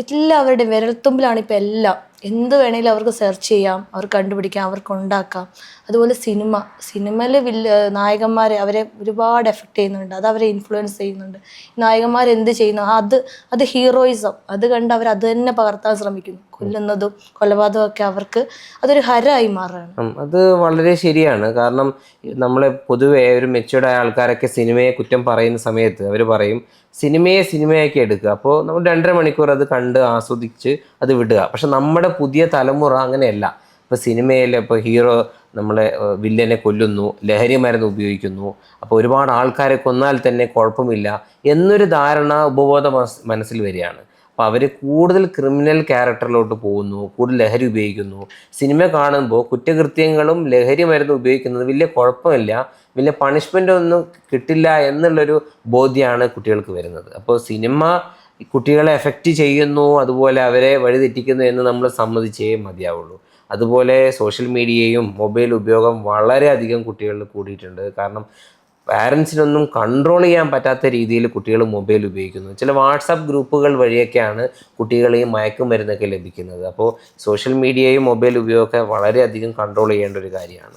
എല്ലാവരുടെയും വിരൽത്തുമ്പിലാണ് ഇപ്പോൾ എല്ലാം. എന്ത് വേണമെങ്കിലും അവർക്ക് സെർച്ച് ചെയ്യാം, അവർക്ക് കണ്ടുപിടിക്കാം, അവർക്ക് ഉണ്ടാക്കാം. അതുപോലെ സിനിമയിൽ നായകന്മാരെ അവരെ ഒരുപാട് എഫക്റ്റ് ചെയ്യുന്നുണ്ട്, അത് അവരെ ഇൻഫ്ലുവൻസ് ചെയ്യുന്നുണ്ട്. നായകന്മാർ എന്ത് ചെയ്യുന്നു അത് ഹീറോയിസം, അത് കണ്ട് അവർ അത് തന്നെ പകർത്താൻ ശ്രമിക്കുന്നു. കൊല്ലുന്നതും കൊലപാതകവും ഒക്കെ അവർക്ക് അതൊരു ഹരമായി മാറുകയാണ്. അത് വളരെ ശരിയാണ്. കാരണം നമ്മളെ പൊതുവെ ഒരു മെച്യൂർഡായ ആൾക്കാരൊക്കെ സിനിമയെ കുറ്റം പറയുന്ന സമയത്ത് അവർ പറയും സിനിമയെ സിനിമയാക്കി എടുക്കുക. അപ്പോൾ നമ്മൾ 2.5 മണിക്കൂർ അത് കണ്ട് ആസ്വദിച്ച് അത് വിടുക. പക്ഷെ നമ്മുടെ പുതിയ തലമുറ അങ്ങനെയല്ല. ഇപ്പോൾ സിനിമയിൽ ഇപ്പോൾ ഹീറോ നമ്മളെ വില്ലനെ കൊല്ലുന്നു, ലഹരി മരുന്ന് ഉപയോഗിക്കുന്നു, അപ്പോൾ ഒരുപാട് ആൾക്കാരെ കൊന്നാൽ തന്നെ കുഴപ്പമില്ല എന്നൊരു ധാരണ ഉപബോധ മനസ്സിൽ വരികയാണ്. അപ്പോൾ അവർ കൂടുതൽ ക്രിമിനൽ ക്യാരക്ടറിലോട്ട് പോകുന്നു, കൂടുതൽ ലഹരി ഉപയോഗിക്കുന്നു. സിനിമ കാണുമ്പോൾ കുറ്റകൃത്യങ്ങളും ലഹരി മരുന്ന് ഉപയോഗിക്കുന്നത് വലിയ കുഴപ്പമില്ല, വലിയ പണിഷ്മെൻ്റ് ഒന്നും കിട്ടില്ല എന്നുള്ളൊരു ബോധ്യമാണ് കുട്ടികൾക്ക് വരുന്നത്. അപ്പോൾ സിനിമ കുട്ടികളെ എഫക്റ്റ് ചെയ്യുന്നു, അതുപോലെ അവരെ വഴിതെറ്റിക്കുന്നു എന്ന് നമ്മൾ സമ്മതിച്ചേ മതിയാവുള്ളൂ. അതുപോലെ സോഷ്യൽ മീഡിയയും മൊബൈൽ ഉപയോഗം വളരെയധികം കുട്ടികളിൽ കൂടിയിട്ടുണ്ട്. കാരണം പാരൻസിനൊന്നും കൺട്രോൾ ചെയ്യാൻ പറ്റാത്ത രീതിയിൽ കുട്ടികൾ മൊബൈൽ ഉപയോഗിക്കുന്നു. ചില വാട്സാപ്പ് ഗ്രൂപ്പുകൾ വഴിയൊക്കെയാണ് കുട്ടികൾ ഈ മയക്കുമരുന്നൊക്കെ ലഭിക്കുന്നത്. അപ്പോൾ സോഷ്യൽ മീഡിയയും മൊബൈൽ ഉപയോഗമൊക്കെ വളരെയധികം കൺട്രോൾ ചെയ്യേണ്ട ഒരു കാര്യമാണ്.